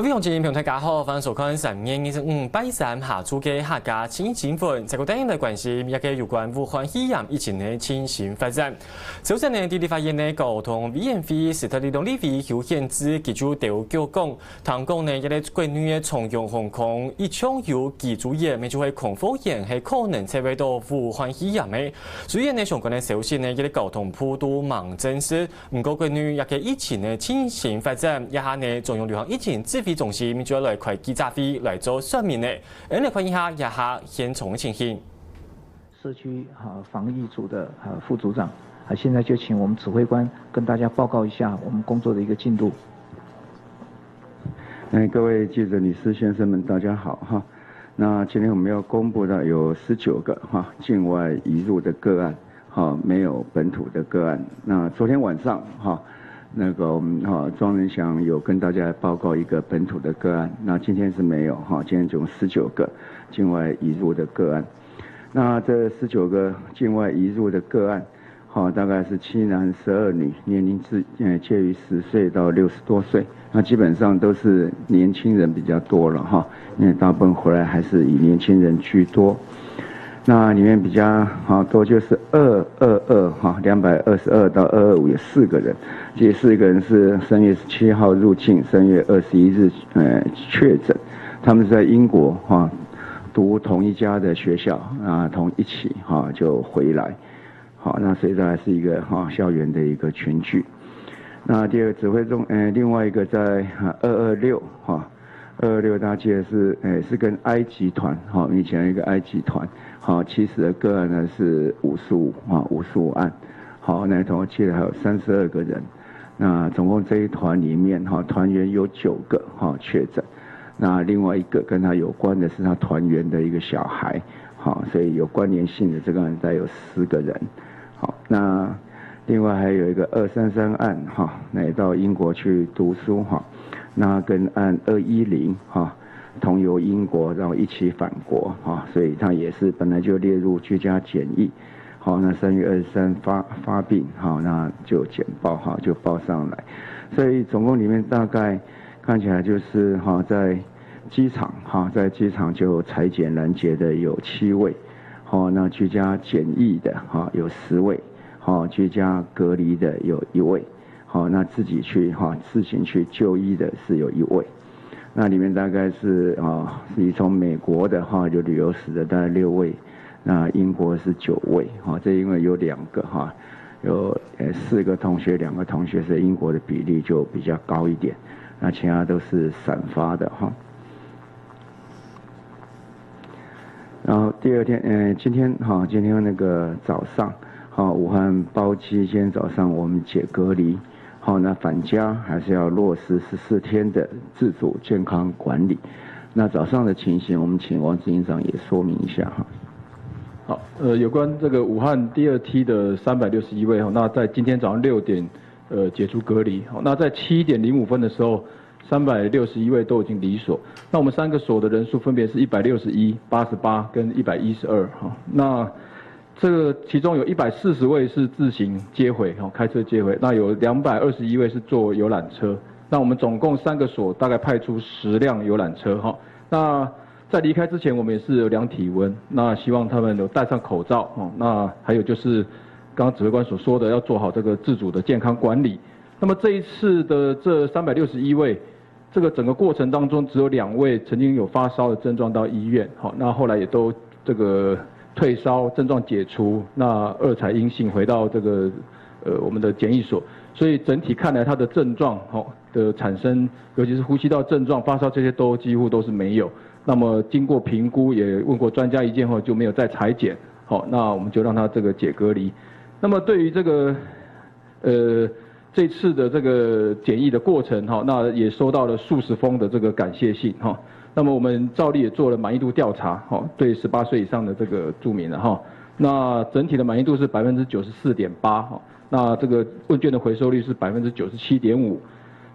各位乡亲朋友大家好，欢迎收看3月25拜3下午嘅客家新新闻。这个电影的关系，也嘅有关武汉肺炎疫情的情形发展。首先呢，地方言呢，交通委员会是特地动力会邱显智记者调叫讲，唐讲呢，一个国内的重用航空一抢有记者业，咪就系空腹炎系可能测为到武汉肺炎的。所以呢，相关的消息呢，一个交通普都忙真实。唔过国内也嘅疫情的情形发展，一下呢，中央流行疫情指挥中心就要来开记者会来做说明的，来看一下现场的情形。社区防疫组的副组长，现在就请我们指挥官跟大家报告一下我们工作的一个进度。各位记者、女士、先生们，大家好哈。那今天我们要公布的有19个境外移入的个案，没有本土的个案。那昨天晚上我们庄仁祥有跟大家报告一个本土的个案，那今天是没有今天总19个境外移入的个案。那这19个境外移入的个案，大概是7男12女，年龄介于10岁到60多岁，那基本上都是年轻人比较多了因为大部分回来还是以年轻人居多。那里面比较多就是222到225有4个人，这4个人是3月17号入境，3月21日确诊，他们是在英国读同一家的学校同一起就回来，那所以这还是一个校园的一个群聚。那第二个指挥中另外一个在226大家记得是跟埃及团以前有一个埃及团70的个案呢是55案，那同我记得还有32个人，那总共这一团里面团员有9个确诊，那另外一个跟他有关的是他团员的一个小孩，所以有关联性的这个案再有10个人。那另外还有一个233案那也到英国去读书那跟案210同游英国，然后一起返国所以他也是本来就列入居家检疫。那3月23发病那就简报就报上来，所以总共里面大概看起来就是在机场就采检拦截的有7位，那居家检疫的有10位，居家隔离的有1位，那自己去自行去就医的是有1位。那里面大概是从美国的有旅游史的大概6位，那英国是9位这因为有2个有4个同学，2个同学是英国的比例就比较高一点，那其他都是散发的然后第二天今天那个早上武汉包机，今天早上我们解隔离，那返家还是要落实14天的自主健康管理。那早上的情形，我们请王执行长也说明一下好，有关这个武汉第2梯的361位那在今天早上6点解除隔离，那在7点05分的时候，361位都已经离所。那我们3个所的人数分别是161、88跟112那这个其中有140位是自行接回开车接回，那有221位是坐游览车。那我们总共3个所大概派出10辆游览车那在离开之前，我们也是有量体温，那希望他们有戴上口罩那还有就是刚刚指挥官所说的，要做好这个自主的健康管理。那么这一次的这361位，这个整个过程当中只有2位曾经有发烧的症状到医院那后来也都这个退烧，症状解除，那2采阴性回到这个我们的检疫所，所以整体看来他的症状的产生，尤其是呼吸道症状、发烧这些都几乎都是没有。那么经过评估，也问过专家意见后就没有再采检，那我们就让他这个解隔离。那么对于这个这次的这个检疫的过程那也收到了数十封的这个感谢信那么我们照例也做了满意度调查对18岁以上的这个住民那整体的满意度是94.8%那这个问卷的回收率是97.5%。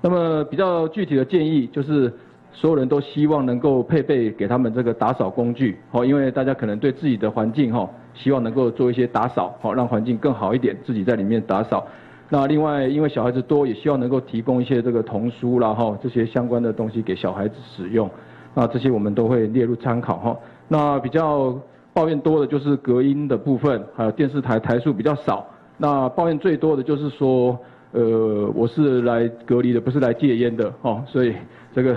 那么比较具体的建议就是所有人都希望能够配备给他们这个打扫工具因为大家可能对自己的环境希望能够做一些打扫让环境更好一点，自己在里面打扫。那另外，因为小孩子多，也希望能够提供一些这个童书啦哈，这些相关的东西给小孩子使用。那这些我们都会列入参考哈。那比较抱怨多的就是隔音的部分，还有电视台数比较少。那抱怨最多的就是说，我是来隔离的，不是来戒烟的哦，所以这个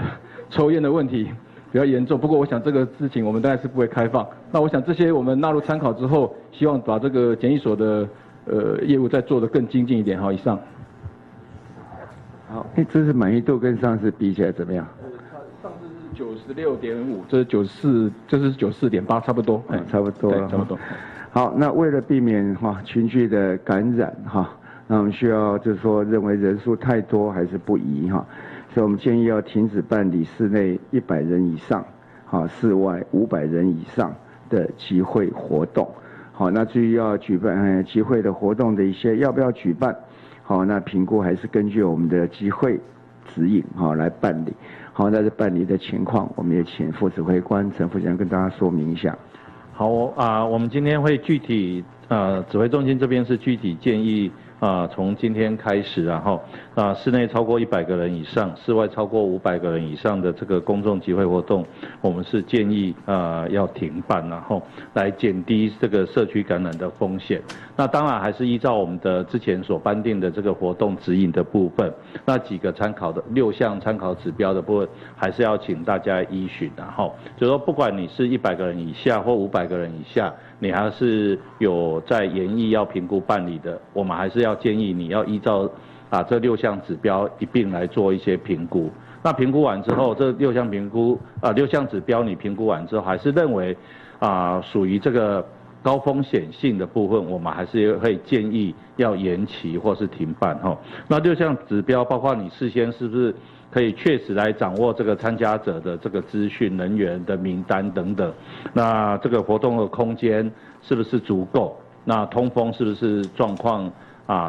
抽烟的问题比较严重。不过我想这个事情我们当然是不会开放。那我想这些我们纳入参考之后，希望把这个检疫所的业务再做得更精进一点。好，以上。好，这是满意度跟上次比起来怎么样？上次是96.5，这是94，这是94.8，差不多。差不多了，差不多。好，那为了避免群聚的感染那我们需要就是说认为人数太多还是不宜所以我们建议要停止办理室内100人以上室外500人以上的集会活动。好，那至于要举办集会的活动的一些要不要举办，好，那评估还是根据我们的集会指引来办理。好，那是办理的情况，我们也请副指挥官陈副长跟大家说明一下。好我们今天会具体指挥中心这边是具体建议从今天开始，然后室内超过100个人以上，室外超过500个人以上的这个公众集会活动，我们是建议要停办，然后来减低这个社区感染的风险。那当然还是依照我们的之前所颁定的这个活动指引的部分，那几个参考的6项参考指标的部分，还是要请大家依循，然后就是说不管你是100个人以下或500个人以下，你还是有在研议要评估办理的，我们还是要建议你要依照这6项指标一并来做一些评估。那评估完之后，这6项指标你评估完之后，还是认为属于这个高风险性的部分，我们还是会建议要延期或是停办那6项指标包括你事先是不是可以确实来掌握这个参加者的这个资讯、人员的名单等等。那这个活动的空间是不是足够？那通风是不是状况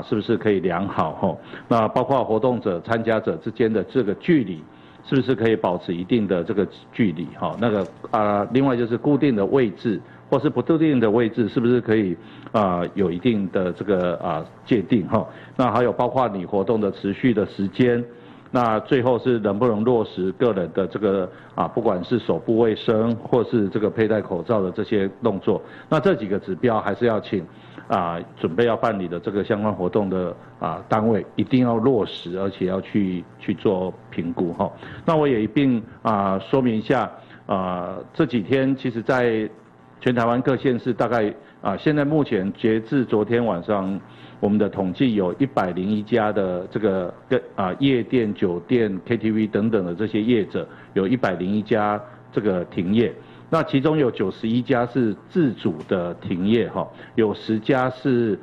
是不是可以良好那包括活动者、参加者之间的这个距离，是不是可以保持一定的这个距离那个另外就是固定的位置或是不固定的位置，是不是可以有一定的这个界定那还有包括你活动的持续的时间。那最后是能不能落实个人的这个不管是手部卫生或是这个佩戴口罩的这些动作，那这几个指标还是要请准备要办理的这个相关活动的单位一定要落实，而且要去做评估那我也一并说明一下这几天其实在全台湾各县市大概现在目前截至昨天晚上，我们的统计有101家的这个夜店、酒店、KTV 等等的这些业者，有101家这个停业。那其中有91家是自主的停业有10家是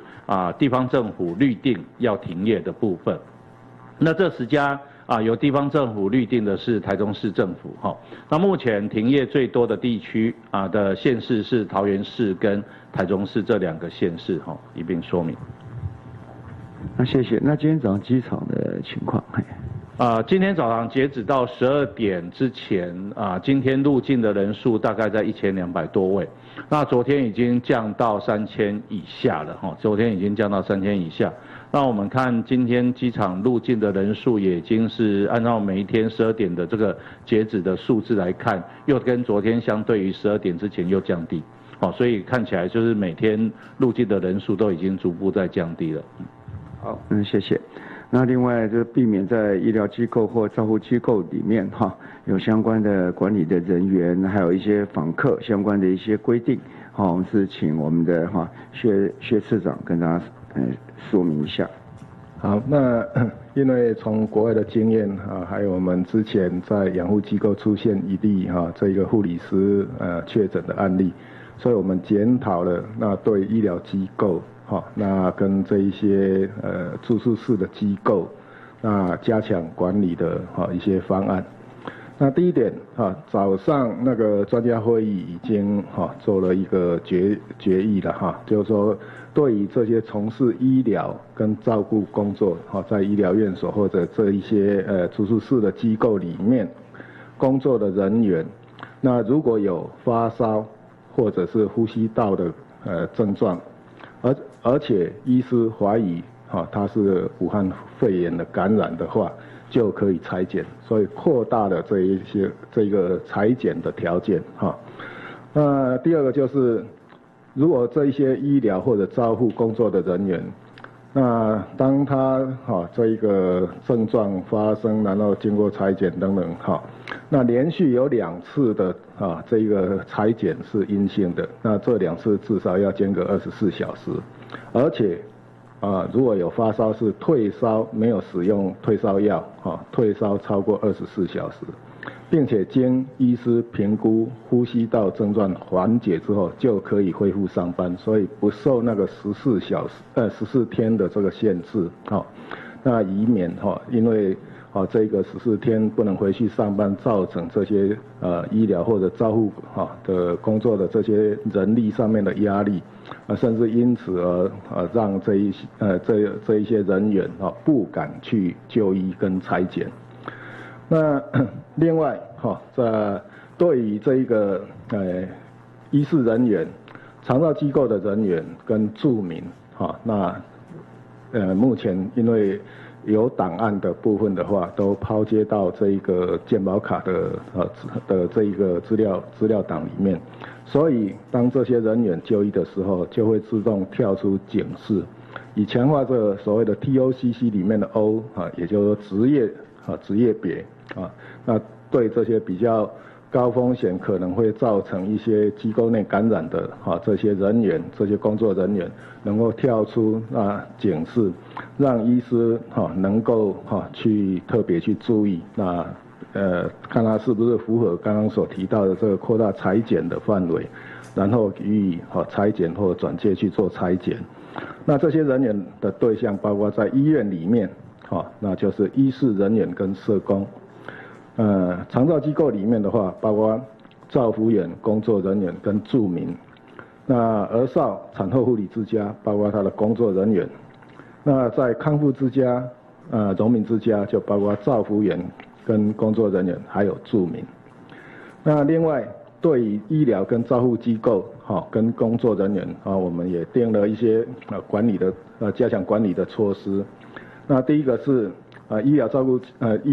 地方政府律定要停业的部分。那这10家由地方政府律定的是台中市政府那目前停业最多的地区的县市是桃园市跟台中市这2个县市一并说明。那谢谢。那今天早上机场的情况？今天早上截止到12点之前今天入境的人数大概在1200多位。那昨天已经降到3000以下了昨天已经降到3000以下。那我们看今天机场入境的人数也已经是按照每一天12点的这个截止的数字来看，又跟昨天相对于12点之前又降低所以看起来就是每天入境的人数都已经逐步在降低了。好，谢谢。那另外就是避免在医疗机构或照护机构里面有相关的管理的人员，还有一些访客相关的一些规定我们是请我们的薛次长跟大家说明一下。好，那因为从国外的经验还有我们之前在养护机构出现一例这个护理师确诊的案例，所以我们检讨了那对医疗机构那跟这一些住宿式的机构那加强管理的一些方案。那第一点早上那个专家会议已经做了一个决议了就是说对于这些从事医疗跟照顾工作在医疗院所或者这一些住宿式的机构里面工作的人员，那如果有发烧或者是呼吸道的症状，而且医师怀疑它是武汉肺炎的感染的话，就可以采检，所以扩大了这个采检的条件那第二个就是，如果这一些医疗或者照护工作的人员，那当他这一个症状发生，然后经过采检等等那连续有2次的这个采检是阴性的，那这2次至少要间隔24小时，而且如果有发烧是退烧，没有使用退烧药退烧超过24小时，并且经医师评估呼吸道症状缓解之后就可以恢复上班，所以不受那个14天的这个限制那以免因为这个14天不能回去上班，造成这些医疗或者照护的工作的这些人力上面的压力甚至因此而让这一些人员不敢去就医跟采检。那另外对于这一个医事人员、长照机构的人员跟住民那目前因为有档案的部分的话，都抛接到这一个健保卡的这一个资料档里面，所以当这些人员就医的时候，就会自动跳出警示，以强化这个所谓的 TOCC 里面的 O 也就是说职业别那对这些比较高风险可能会造成一些机构内感染的这些人员、这些工作人员能够跳出警示，让医师能够去特别去注意，那看他是不是符合刚刚所提到的这个扩大采检的范围，然后予以采检或转介去做采检。那这些人员的对象包括在医院里面那就是医事人员跟社工。长照机构里面的话，包括照服员、工作人员跟住民。那儿少产后护理之家，包括他的工作人员。那在康复之家、荣民之家，就包括照服员跟工作人员，还有住民。那另外，对于医疗跟照护机构跟工作人员我们也定了一些管理的加强管理的措施。那第一个是医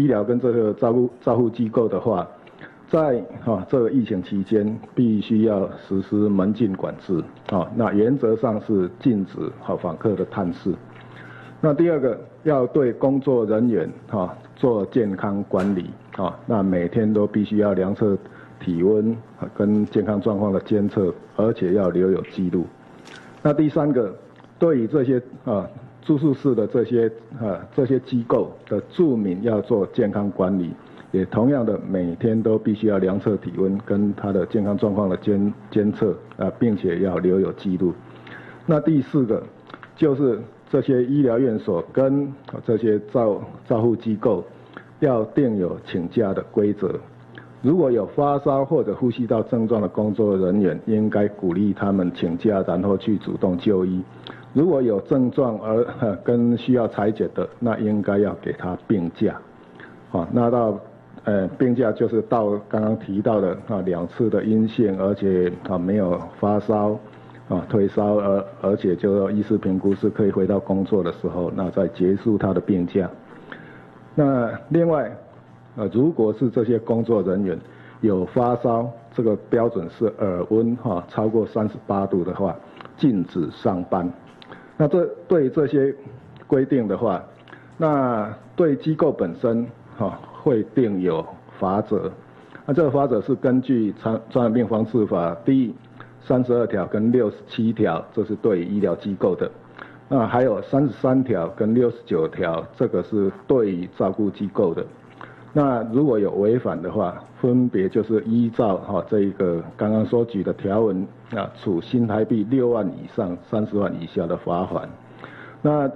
疗跟这个照护机构的话，在这个疫情期间必须要实施门禁管制那原则上是禁止访客的探视。那第二个要对工作人员做健康管理那每天都必须要量测体温跟健康状况的监测，而且要留有记录。那第三个，对于这些住宿室的这些机构的住民要做健康管理，也同样的每天都必须要量测体温跟他的健康状况的监测并且要留有记录。那第四个就是这些医疗院所跟这些照护机构要订有请假的规则。如果有发烧或者呼吸道症状的工作人员，应该鼓励他们请假，然后去主动就医。如果有症状而跟需要采检的，那应该要给他病假。那到病假就是到刚刚提到的2次的阴性，而且没有发烧退烧，而且就医师评估是可以回到工作的时候，那再结束他的病假。那另外如果是这些工作人员有发烧，这个标准是耳温超过38度的话，禁止上班。那对这些规定的话，那对机构本身会定有罚则。那这个罚则是根据《传染病防治法》第32条跟67条，这是对医疗机构的。那还有33条跟69条，这个是对于照顾机构的。那如果有违反的话，分别就是依照这一个刚刚所举的条文处新台币6万以上30万以下的罚款。那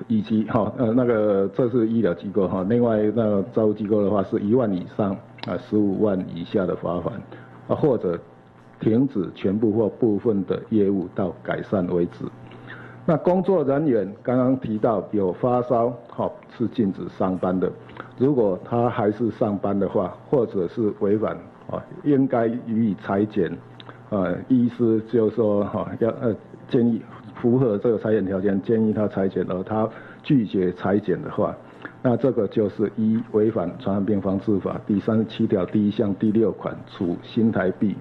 以及那个这是医疗机构另外那个照顾机构的话是1万以上15万以下的罚款或者停止全部或部分的业务到改善为止。那工作人员刚刚提到有发烧是禁止上班的。如果他还是上班的话，或者是违反应该予以裁减。医师就是说要建议符合这个裁剪条件，建议他裁剪，而他拒绝裁剪的话，那这个就是依违反传染病防治法第37条第1项第6款，处新台币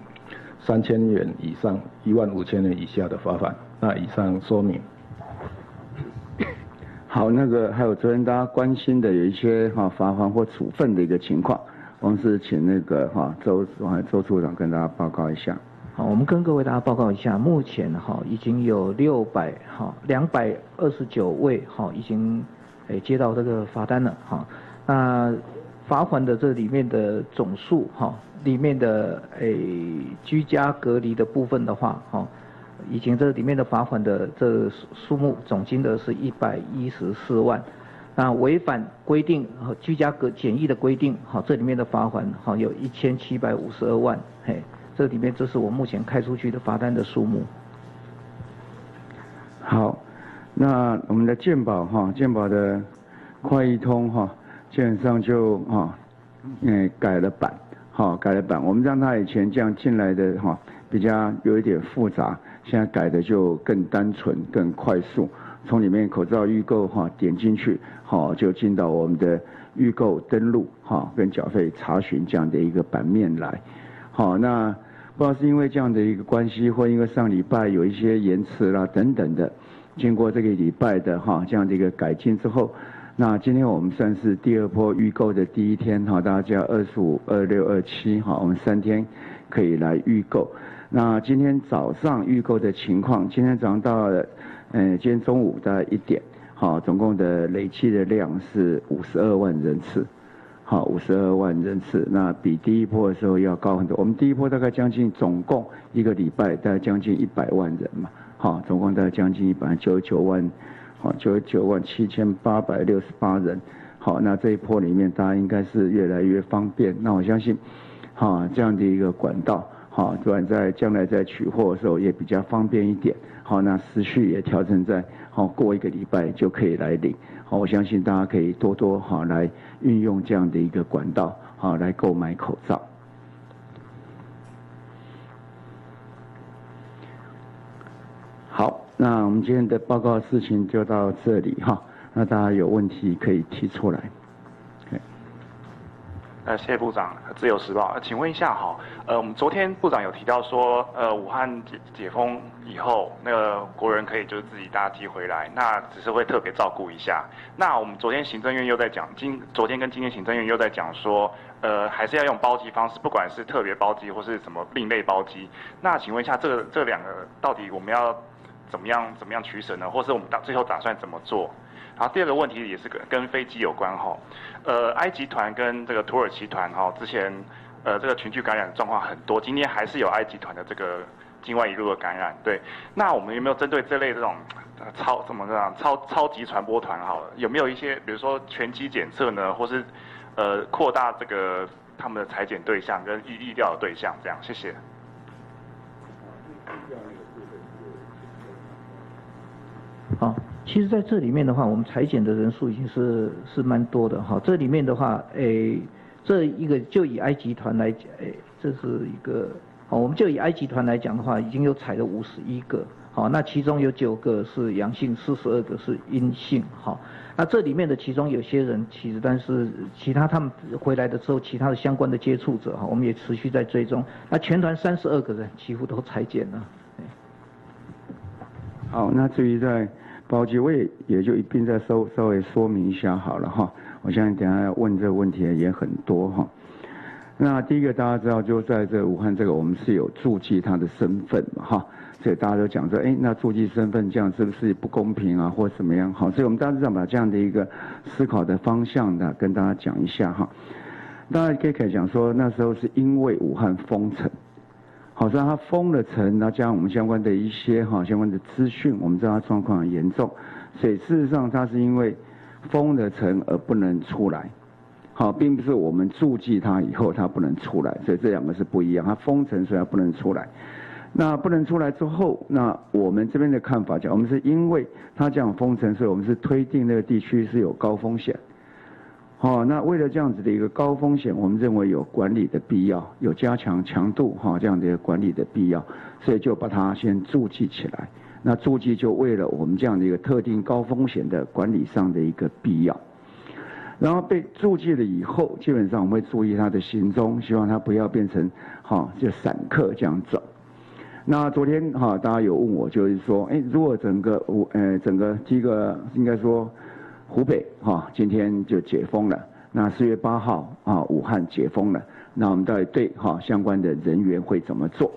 3000元以上15000元以下的罚款。那以上说明。好，那个还有昨天大家关心的有一些罚款或处分的一个情况，我们是请那个周处长跟大家报告一下。好，我们跟各位大家报告一下，目前已经有229位已经接到这个罚单了那罚款的这里面的总数里面的居家隔离的部分的话已经这里面的罚款的这数目总金额是114万。那违反规定居家检疫的规定这里面的罚款有1752万。这里面这是我目前开出去的罚单的数目。好，那我们的健保的快易通基本上就改了版我们让它以前这样进来的比较有一点复杂，现在改的就更单纯更快速，从里面口罩预购点进去就进到我们的预购登录跟缴费查询这样的一个版面来。那不知道是因为这样的一个关系，或因为上礼拜有一些延迟啦等等的，经过这个礼拜的这样的一个改进之后，那今天我们算是第2波预购的第1天大家就要25、26、27我们3天可以来预购。那今天早上预购的情况，今天早上到了今天中午大概1点总共的累计的量是52万人次。52万人次，那比第1波的时候要高很多。我们第1波大概将近总共1个礼拜大概将近100万人嘛，总共大概将近199万，99万7868人。那这一波里面大家应该是越来越方便。那我相信，这样的一个管道，不然在将来在取货的时候也比较方便一点。那时序也调整在过1个礼拜就可以来领。我相信大家可以多多来运用这样的一个管道来购买口罩。好，那我们今天的报告事情就到这里那大家有问题可以提出来。谢谢部长，自由时报，请问一下我们昨天部长有提到说，武汉解封以后，那个国人可以就是自己搭机回来，那只是会特别照顾一下。那我们昨天行政院又在讲，昨天跟今天行政院又在讲说，还是要用包机方式，不管是特别包机或是什么另类包机。那请问一下，这两个到底我们要怎么样取舍呢？或是我们最后打算怎么做？然后第2个问题也是跟飞机有关埃及团跟这个土耳其团之前这个群聚感染状况很多，今天还是有埃及团的这个境外移入的感染。对，那我们有没有针对这类这种超级传播团有没有一些比如说全机检测呢，或是扩大这个他们的采检对象跟疫调的对象这样？谢谢。好，其实在这里面的话，我们采检的人数已经是蛮多的这里面的话，这一个就以埃及团来，这是一个，我们就以埃及团来讲的话，已经有采了51个，那其中有9个是阳性，42个是阴性，那这里面的其中有些人其实，但是其他他们回来的时候，其他的相关的接触者我们也持续在追踪，那全团32个人几乎都采检了。好，那至于在包机，我也就一并再稍微说明一下好了我相信等一下要问这个问题也很多那第一个大家知道，就在这武汉这个我们是有注记他的身份嘛所以大家都讲说，那注记身份这样是不是不公平啊，或怎么样所以我们大致上把这样的一个思考的方向的跟大家讲一下大家可以讲说，那时候是因为武汉封城。所以它封了城，然后加上我们相关的一些相关的资讯，我们知道它状况很严重，所以事实上它是因为封了城而不能出来，并不是我们注记它以后它不能出来，所以这2个是不一样。它封城所以它不能出来，那不能出来之后，那我们这边的看法讲，我们是因为它这样封城，所以我们是推定那个地区是有高风险。那为了这样子的一个高风险，我们认为有管理的必要，有加强强度这样的一个管理的必要，所以就把它先注记起来。那注记就为了我们这样的一个特定高风险的管理上的一个必要。然后被注记了以后，基本上我们会注意他的行踪，希望他不要变成就散客这样走。那昨天大家有问我，就是说，如果整个第一个应该说湖北今天就解封了，那4月8号武汉解封了，那我们到底对相关的人员会怎么做？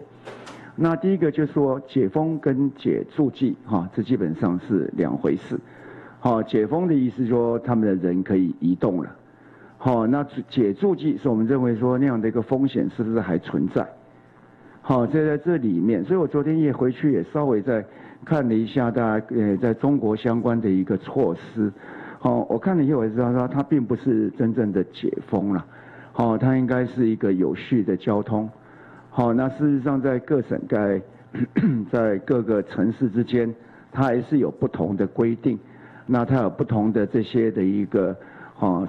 那第一个就是说解封跟解注记这基本上是两回事。解封的意思说他们的人可以移动了，那解注记是我们认为说那样的一个风险是不是还存在？这在这里面，所以我昨天也回去也稍微再看了一下大家在中国相关的一个措施，我看了以后我知道说它并不是真正的解封了，它应该是一个有序的交通，那事实上在各省在各个城市之间，它还是有不同的规定。那它有不同的这些的一个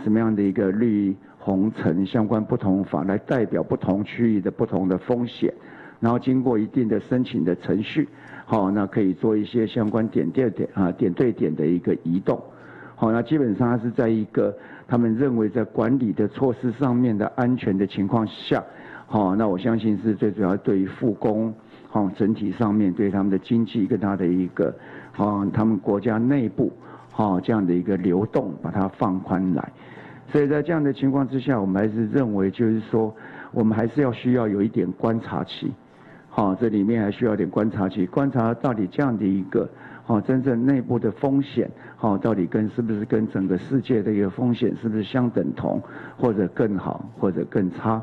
什么样的一个绿红橙相关不同法来代表不同区域的不同的风险，然后经过一定的申请的程序，那可以做一些相关点对点的一个移动，那基本上它是在一个他们认为在管理的措施上面的安全的情况下，那我相信是最主要对于复工整体上面对他们的经济跟他的一个他们国家内部这样的一个流动把它放宽来。所以在这样的情况之下，我们还是认为就是说我们还是需要有一点观察期，这里面还需要一点观察期，观察到底这样的一个真正内部的风险到底是不是跟整个世界的一个风险是不是相等同，或者更好或者更差。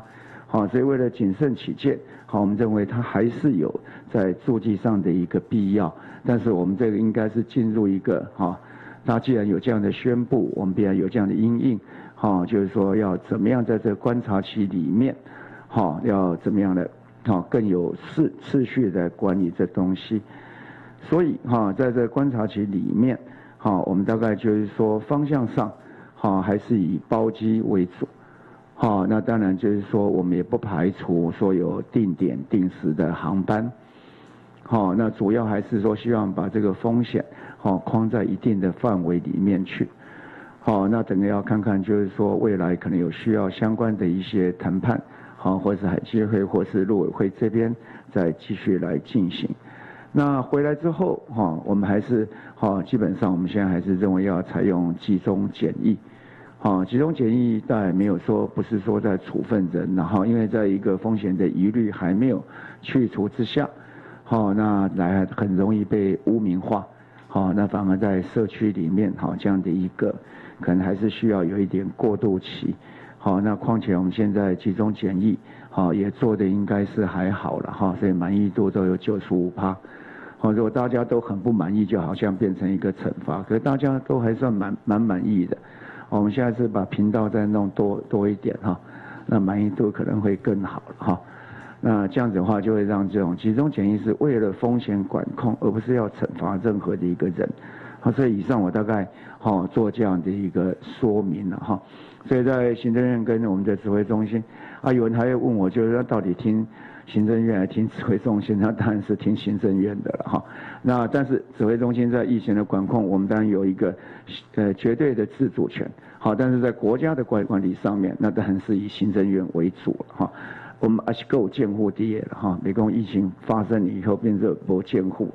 所以为了谨慎起见，我们认为它还是有在注记上的一个必要，但是我们这个应该是进入一个它既然有这样的宣布，我们必然有这样的因应，就是说要怎么样在这个观察期里面，要怎么样的更有次序的管理这东西。所以在这个观察期里面，我们大概就是说方向上还是以包机为主。那当然就是说我们也不排除说有定点定时的航班。那主要还是说希望把这个风险框在一定的范围里面去。那整个要看看就是说未来可能有需要相关的一些谈判，或是海基会或是陆委会这边再继续来进行。那回来之后我们还是基本上我们现在还是认为要采用集中检疫。集中检疫当然没有说不是说在处分人，然后因为在一个风险的疑虑还没有去除之下，那来很容易被污名化，那反而在社区里面这样的一个可能还是需要有一点过渡期。那况且我们现在集中检疫也做的应该是还好了所以满意度都有95%。如果大家都很不满意，就好像变成一个惩罚，可是大家都还算蛮满意的。我们现在是把频道再弄多一点那满意度可能会更好了那这样子的话，就会让这种集中检疫是为了风险管控，而不是要惩罚任何的一个人。所以以上我大概做这样的一个说明了所以在行政院跟我们的指挥中心有人还会问我，就是说到底听行政院还听指挥中心？那当然是听行政院的了那但是指挥中心在疫情的管控，我们当然有一个绝对的自主权但是在国家的管理上面，那当然是以行政院为主了我们还是够监护第一了美国疫情发生以后变成没监护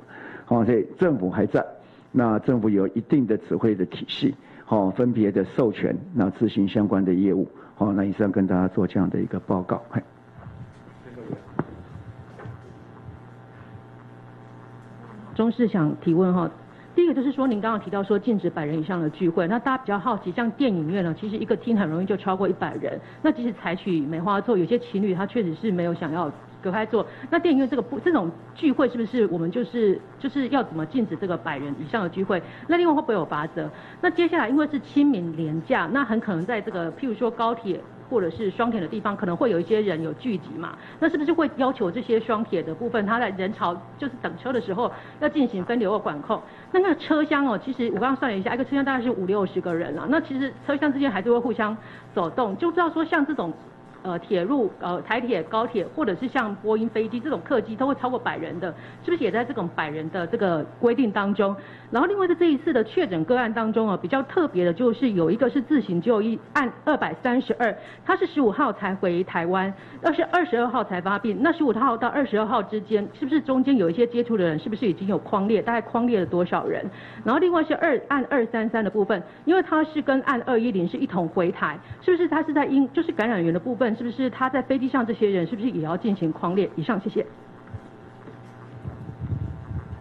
所以政府还在，那政府有一定的指挥的体系分别的授权，那执行相关的业务那以上跟大家做这样的一个报告。中士想提问第一个就是说，您刚刚提到说禁止100人以上的聚会，那大家比较好奇，像电影院呢，其实一个厅很容易就超过100人，那即使采取梅花座，有些情侣他确实是没有想要隔开坐，那电影院这种聚会是不是我们就是要怎么禁止这个100人以上的聚会？那另外会不会有罚则？那接下来因为是清明连假，那很可能在这个譬如说高铁或者是双铁的地方，可能会有一些人有聚集嘛，那是不是会要求这些双铁的部分，它在人潮就是等车的时候要进行分流或管控？那个车厢其实我刚刚算了一下，一个车厢大概是50-60个人那其实车厢之间还是会互相走动，就知道说像这种铁路、台铁、高铁，或者是像波音飞机这种客机都会超过100人的，是不是也在这种100人的这个规定当中？然后另外在这一次的确诊个案当中比较特别的就是有一个是自行就医案232，他是15号才回台湾，22号才发病。那15号到22号之间，是不是中间有一些接触的人，是不是已经有匡列？大概匡列了多少人？然后另外是案233的部分，因为他是跟案210是一同回台，是不是他是在就是感染源的部分？是不是他在飞机上这些人是不是也要进行匡列？以上，谢谢。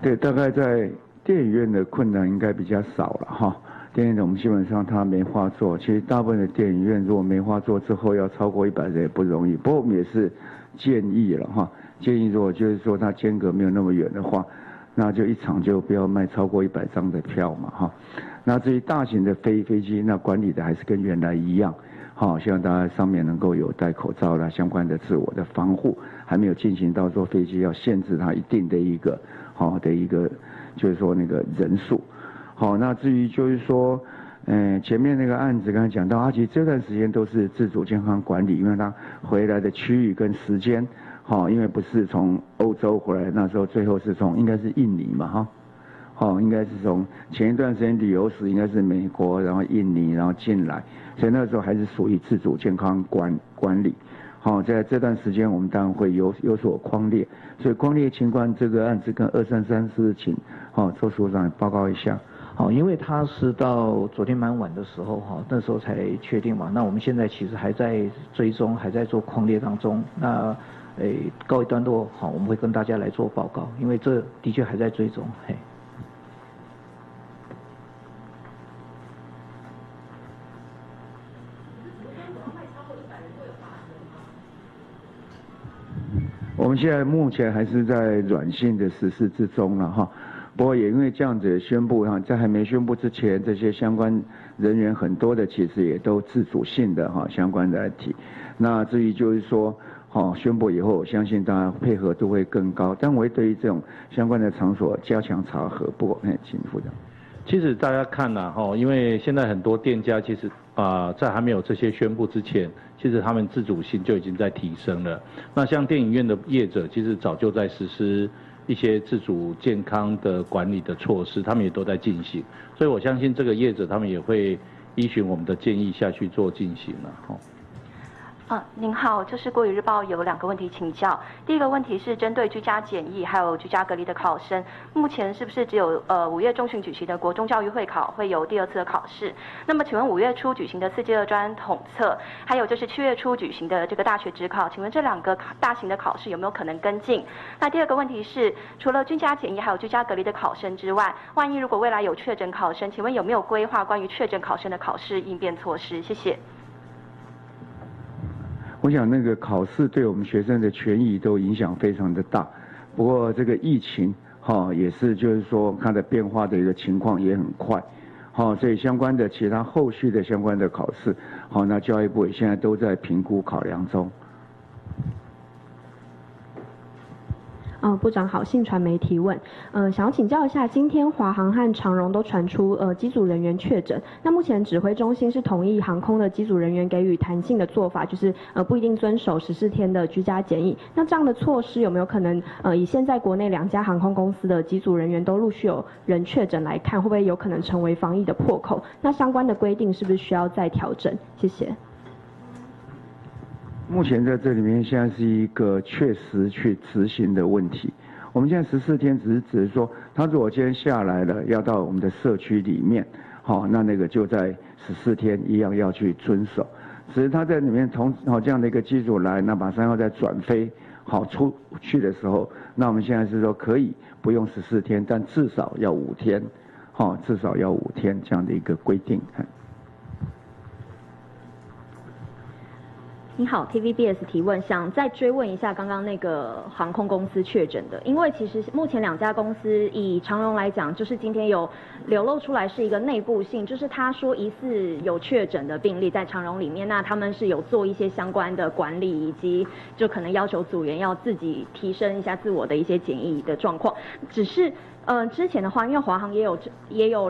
对，大概在电影院的困难应该比较少了哈。电影院我们基本上它梅花座，其实大部分的电影院如果梅花座之后要超过100人也不容易。不过我们也是建议了哈，建议如果就是说它间隔没有那么远的话，那就一场就不要卖超过100张的票嘛哈。那至于大型的飞机，那管理的还是跟原来一样。好，希望大家上面能够有戴口罩啦，相关的自我的防护，还没有进行到说飞机要限制它一定的一个就是说那个人数。好，那至于就是说，前面那个案子刚才讲到，其实这段时间都是自主健康管理，因为他回来的区域跟时间，因为不是从欧洲回来，那时候最后是从应该是印尼嘛应该是从前一段时间旅游时应该是美国，然后印尼，然后进来，所以那时候还是属于自主健康管理。在这段时间我们当然会有所匡列，所以匡列情况这个案子跟233是请周署长报告一下。因为他是到昨天蛮晚的时候那时候才确定嘛，那我们现在其实还在追踪，还在做匡列当中。那告一段落我们会跟大家来做报告，因为这的确还在追踪。我们现在目前还是在软性的实施之中了哈，不过也因为这样子宣布在还没宣布之前，这些相关人员很多的其实也都自主性的相关的提。那至于就是说宣布以后，我相信大家配合度会更高，但我会对于这种相关的场所加强查核。不过请副长。其实大家看因为现在很多店家其实在还没有这些宣布之前，其实他们自主性就已经在提升了。那像电影院的业者，其实早就在实施一些自主健康的管理的措施，他们也都在进行。所以我相信这个业者他们也会依循我们的建议下去做进行了。您好，就是国语日报有2个问题请教。第一个问题是针对居家检疫还有居家隔离的考生，目前是不是只有5月中旬举行的国中教育会考会有第2次的考试？那么请问5月初举行的4阶2专统测，还有就是7月初举行的这个大学指考，请问这2个大型的考试有没有可能跟进？那第2个问题是，除了居家检疫还有居家隔离的考生之外，万一如果未来有确诊考生，请问有没有规划关于确诊考生的考试应变措施？谢谢。我想那个考试对我们学生的权益都影响非常的大，不过这个疫情也是就是说它的变化的一个情况也很快，所以相关的其他后续的相关的考试，那教育部也现在都在评估考量中。部长好，信传媒提问，想要请教一下，今天华航和长荣都传出机组人员确诊，那目前指挥中心是同意航空的机组人员给予弹性的做法，就是不一定遵守14天的居家检疫，那这样的措施有没有可能以现在国内2家航空公司的机组人员都陆续有人确诊来看，会不会有可能成为防疫的破口？那相关的规定是不是需要再调整？谢谢。目前在这里面现在是一个确实去执行的问题。我们现在14天只是说，他如果今天下来了，要到我们的社区里面，那个就在14天一样要去遵守。只是他在里面从这样的一个机组来，那马上要再转飞出去的时候，那我们现在是说可以不用14天，但至少要5天，至少要5天这样的一个规定。你好 ，TVBS 提问，想再追问一下刚刚那个航空公司确诊的，因为其实目前2家公司以长荣来讲，就是今天有流露出来是一个内部性，就是他说疑似有确诊的病例在长荣里面，那他们是有做一些相关的管理，以及就可能要求组员要自己提升一下自我的一些检疫的状况，只是。之前的话，因为华航也有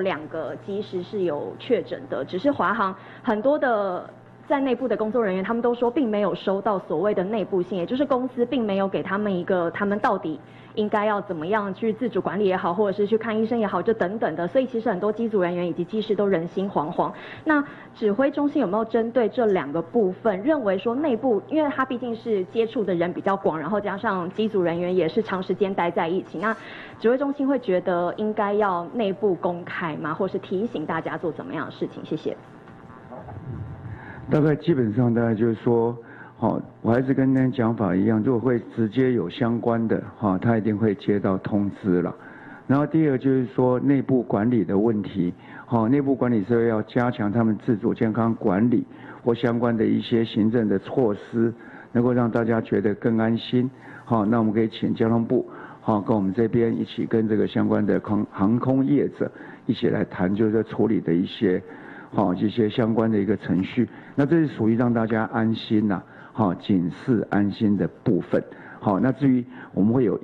2个机师是有确诊的，只是华航很多的在内部的工作人员，他们都说并没有收到所谓的内部信，也就是公司并没有给他们一个他们到底应该要怎么样去自主管理也好，或者是去看医生也好，这等等的，所以其实很多机组人员以及技师都人心惶惶。那指挥中心有没有针对这2个部分，认为说内部，因为他毕竟是接触的人比较广，然后加上机组人员也是长时间待在一起，那指挥中心会觉得应该要内部公开吗，或是提醒大家做怎么样的事情？谢谢。大概基本上大概就是说，好，我还是跟那讲法一样，如果会直接有相关的，哈，他一定会接到通知了。然后第二就是说内部管理的问题，好，内部管理是要加强他们自主健康管理或相关的一些行政的措施，能够让大家觉得更安心。好，那我们可以请交通部，好，跟我们这边一起跟这个相关的航空业者一起来谈，就是说处理的一些。好，这些相关的一个程序，那这是属于让大家安心呐，好，警示安心的部分。好，那至于我们会有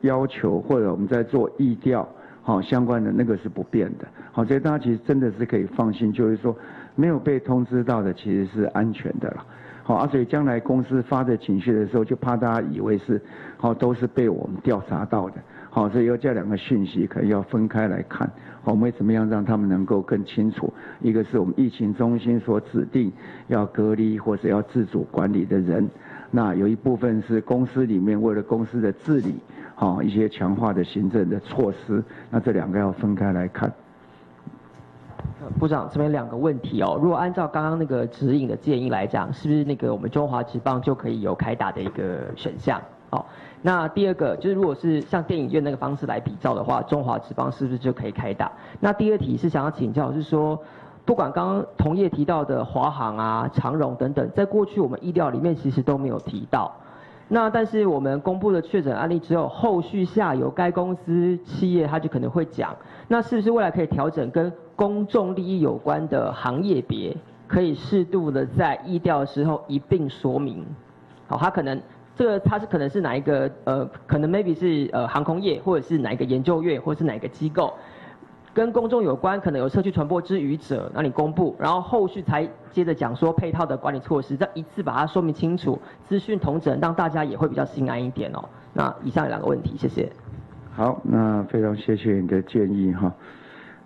要求，或者我们在做疫调，好，相关的那个是不变的。好，所以大家其实真的是可以放心，就是说没有被通知到的其实是安全的了。好，所以将来公司发的警讯的时候，就怕大家以为是，好，都是被我们调查到的。好，所以要这2个讯息可能要分开来看。我们会怎么样让他们能够更清楚？一个是我们疫情中心所指定要隔离或者要自主管理的人，那有一部分是公司里面为了公司的治理，好，一些强化的行政的措施，那这2个要分开来看。部长这边2个问题哦，如果按照刚刚那个指引的建议来讲，是不是那个我们中华职棒就可以有开打的一个选项？哦，那第2个就是如果是像电影院那个方式来比照的话，中华职棒是不是就可以开打？那第2题是想要请教，是说不管刚刚同业提到的华航啊、长荣等等，在过去我们疫调里面其实都没有提到。那但是我们公布的确诊案例只有后续下游该公司企业他就可能会讲，那是不是未来可以调整跟公众利益有关的行业别，可以适度的在疫调的时候一并说明？好，他可能他可能是哪一个可能 maybe 是航空业，或者是哪一个研究院，或者是哪个机构，跟公众有关，可能有社区传播之余者，那你公布，然后后续才接着讲说配套的管理措施，再一次把它说明清楚，资讯统整，让大家也会比较心安一点哦。那以上2个问题，谢谢。好，那非常谢谢你的建议哈。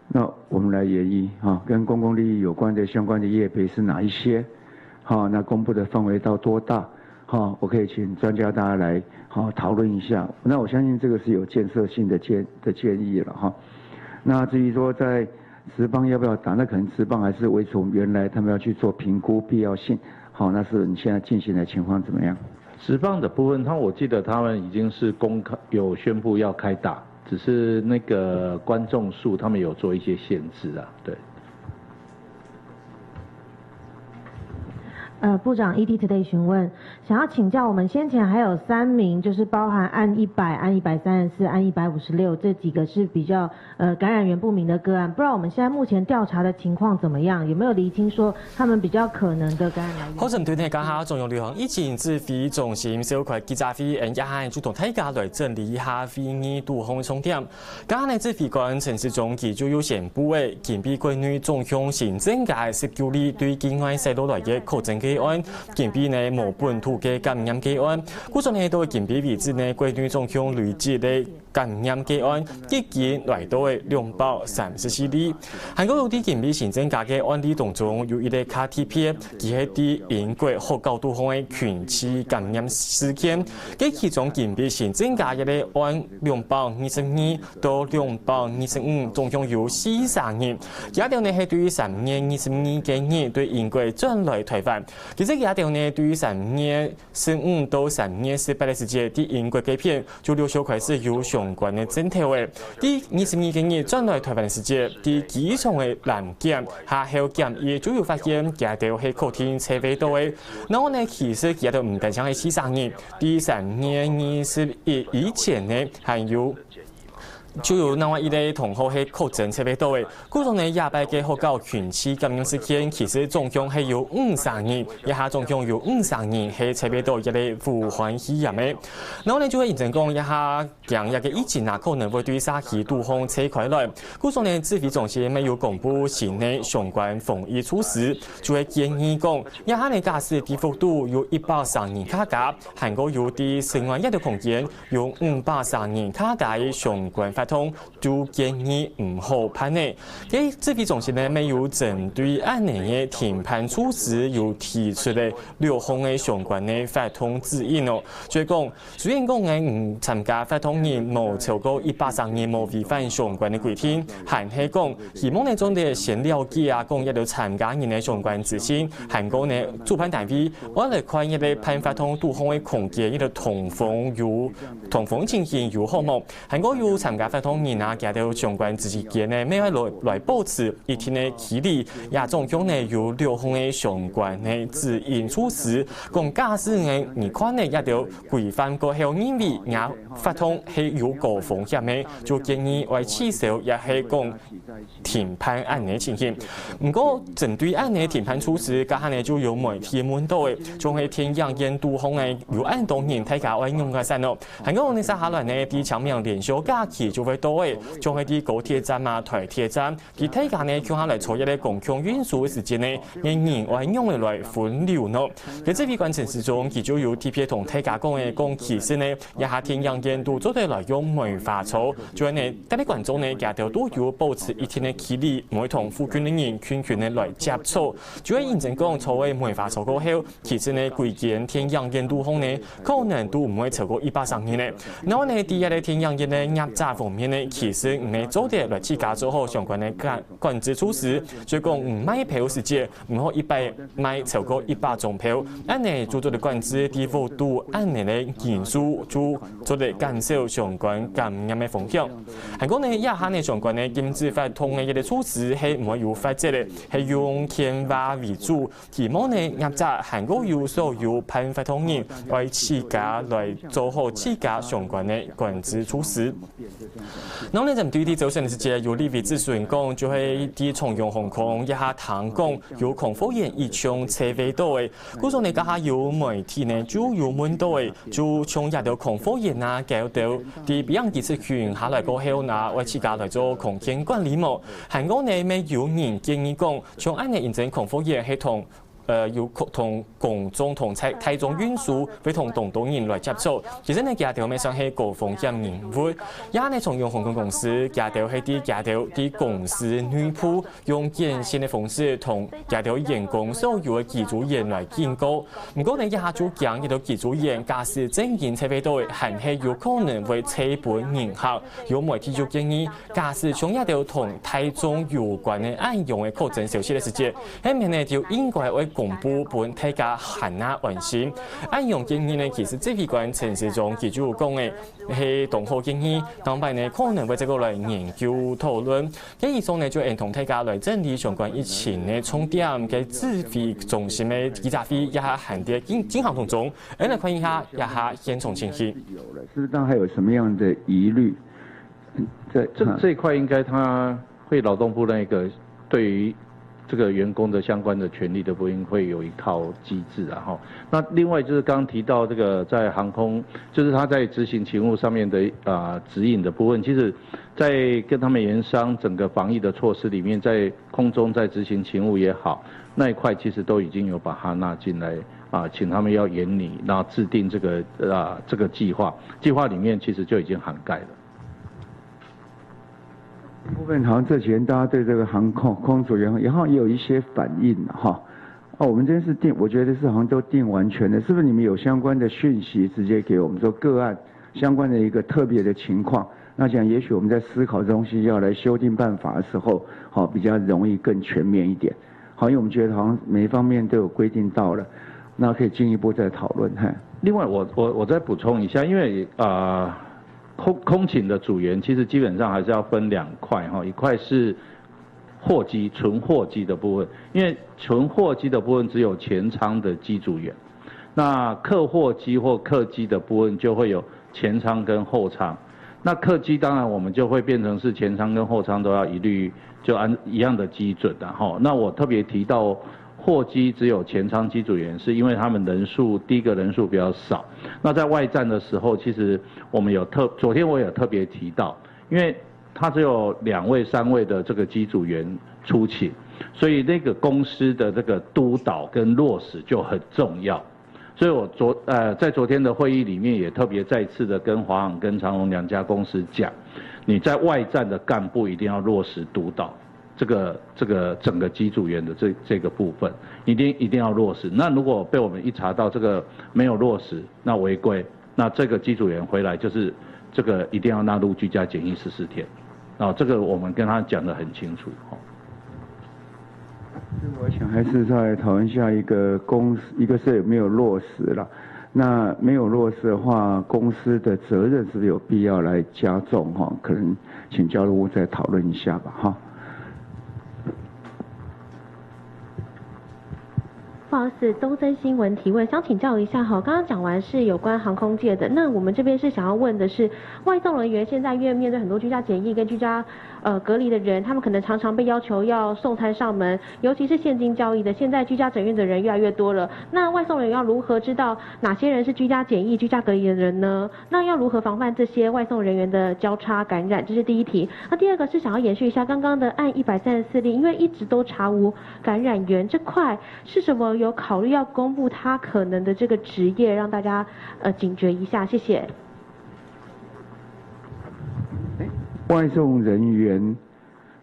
那我们来研议哈，跟公共利益有关的相关的业别是哪一些？好，那公布的范围到多大？好，我可以请专家大家来好讨论一下。那我相信这个是有建设性的建议了哈。那至于说在职棒要不要打，那可能职棒还是维持我们原来他们要去做评估必要性。好，那是你现在进行的情况怎么样？职棒的部分，我记得他们已经是公开有宣布要开打，只是那个观众数他们有做一些限制啊，对。部长 ETtoday 询问，想要请教我们先前还有3名，就是包含案100、案134、案156这几个是比较感染源不明的个案，不知道我们现在目前调查的情况怎么样？有没有厘清说他们比较可能的感染来源？好，针对呢，家下中央流行疫情指挥中心小块记者会，一下主动大家来整理一下会议度风重点。家下呢指挥官陈时中其就有宣布的，近比国内总向新增加19例对境外西落来的确诊个案，近比呢无本土嘅感染个案，估算呢到近比为止呢，国内总向累计的感染个案已经来到嘅234例。韩国有啲近比新增加嘅案例当中，有一个 KTP， 其系啲英国学校都方嘅群起感染事件，其中近比新增加嘅咧案222到225，总共有43人。一条呢系对于3月22嘅日对英国转来台湾。其实一条呢，对于3月15到3月18嘅时间，啲英国嘅片就陆续开始有相关嘅检测嘅。啲22嘅日转来台湾嘅时间，啲机场嘅拦检、下后检也主要发现一条係確定車尾到嘅。然後呢，其實一條唔單止係43人，啲3月21以前呢，還有就有另外一类同好係確診差別多嘅，故中呢28嘅學校群期感染事件，其實總共係有50人，一下總共有50人係差別多一類武漢肺炎嘅。然後呢就會認真講一下，講一個疫情啊可能會對社區杜控扯開來，故中呢指揮中心沒有公布新嘅相關防疫措施，就會建議講一下呢假使啲幅度有130人卡價，韓國有啲成萬一條空間用530人卡價嘅相關法通，就建議唔好判呢。嘅指揮中心呢沒有針對按呢嘅停判措施，有提出嚟6項嘅相關嘅法通指引哦。所以講，雖然講嘅唔參加法通人冇超過130人冇違反相關嘅規定，但係講希望呢種嘅先了解啊，講一條參加人嘅相關資訊，韓國呢主辦單位我嚟看一個判法通杜控嘅空間，一個通風情形有好冇？韓國有參加法通人啊，佢哋相關之間呢，每來保持一定嘅距離，也總共呢有6項嘅相關嘅指引措施，講假使呢你看呢一條規範過後認為也法通係有高風險嘅，就建議為至少也係講停判按呢情形。不過針對按呢停判措施，家下呢就有媒體問到嘅，仲係天陽煙杜控嘅有按當然睇下為用嘅曬咯。韓國呢撒下來呢啲長命連休假期就會多嘅，仲係啲高鐵站啊、台鐵站，佢睇下呢叫下來坐一啲公共運輸嘅時間呢，仍然為用嚟來分流咯。喺這邊過程之中，佢就有特別同睇下講嘅講，其實呢一下天陽煙杜做對來用梅花草，就係呢啲觀眾呢家條都要保持一定嘅距離，唔會同附近嘅人群呢來接觸。就係認真講，作為梅花草過後，其實呢規件天陽煙杜控呢可能都唔會超過130人呢。然後呢第一個天陽煙呢壓榨方面呢，其實唔係做啲來自家做好相關嘅管制措施，所以講唔買票時節唔可100買超過100種票，按呢做咗嘅管制啲幅度，按呢嘅人數就做嚟減少相關感染嘅風險。韓國呢一下呢相關嘅禁止法通嘅一啲措施係唔會有法則嘅，係用天話為主，希望呢壓榨韓國有所有判法通人為自家來做好自家相關嘅管制措施。然後呢針對啲早上嘅時節，有呢位諮詢講，就係啲重陽航空一下談講有空服員一場車飛到嘅，嗰種呢家下有媒體呢就有問到嘅，就從一條空服員啊搞到啲俾人機師權下來過後啊，為自家來做空間管理冇。韓國呢咪有人建議講，從按呢認證空服員系統。要同公眾同大眾運輸會同東人來接觸，其實呢家條咪上係高風險人物，也呢從用航空公司家條係啲公司內部用簡訊嘅方式同家條員工所有嘅機組員來建構。唔過呢一下就講一條機組員假使真件車飛到，係係有可能會車本延後。有媒體就建議，假使從一條同大眾有關嘅按用嘅確診消息嘅時節，喺面呢就應該會公布本大家很啊安心。按用建議呢，其實這批關城市中佢就講嘅係同好建議，當擺呢可能會這個來研究討論。咁以上呢就同大家來整理相關疫情嘅重點嘅指揮中心嘅記者會一下韓啲經行動中，來看一下現場情形。有了，是不是當還有什麼樣的疑慮？這一塊應該他會勞動部那個對於這個員工的相關的權利的部分會有一套機制啊哈。那另外就是剛剛提到這個在航空，就是他在執行勤務上面的指引的部分，其實在跟他們研商整個防疫的措施裡面，在空中在執行勤務也好，那一塊其實都已經有把它納進來請他們要研擬，然後制定這個計劃裡面其實就已經涵蓋了。部分好像這幾天大家對這個航空空組員也好像也有一些反應哈。我們這是我覺得是好像都定完全的，是不是你們有相關的訊息直接給我們說個案相關的一個特別的情況？那講也許我們在思考這東西要來修訂辦法的時候，比較容易更全面一點。好，因為我們覺得好像每一方面都有規定到了，那可以進一步再討論。另外我再補充一下，因為空勤的組員其實基本上還是要分兩塊哈，一塊是貨機純貨機的部分，因為純貨機的部分只有前艙的機組員，那客貨機或客機的部分就會有前艙跟後艙。那客机当然我们就会变成是前舱跟后舱都要一律就按一样的基准的哈。那我特别提到货机只有前舱机组员，是因为他们第一个人数比较少。那在外站的时候，其实我们昨天我也特别提到，因为他只有2位、3位的这个机组员出勤，所以那个公司的这个督导跟落实就很重要。所以我在昨天的会议里面也特别再次的跟华航跟长荣2家公司讲，你在外站的干部一定要落实督导这个整个机组员的这个部分，一定要落实。那如果被我们一查到这个没有落实，那违规，那这个机组员回来就是这个一定要纳入居家检疫14天。这个我们跟他讲得很清楚。我想还是再讨论一下一个是有没有落实了。那没有落实的话，公司的责任是不是有必要来加重哈？可能请教务再讨论一下吧哈。不好意思，东森新闻提问，想请教一下哈，刚刚讲完是有关航空界的，那我们这边是想要问的是，外送人员现在因为面对很多居家检疫跟居家隔离的人，他们可能常常被要求要送餐上门，尤其是现金交易的，现在居家检疫的人越来越多了，那外送人员要如何知道哪些人是居家检疫、居家隔离的人呢？那要如何防范这些外送人员的交叉感染？这是第一题。那第二个是想要延续一下刚刚的案134例，因为一直都查无感染源这块是什么？有考虑要公布他可能的这个职业，让大家警觉一下，谢谢。外送人员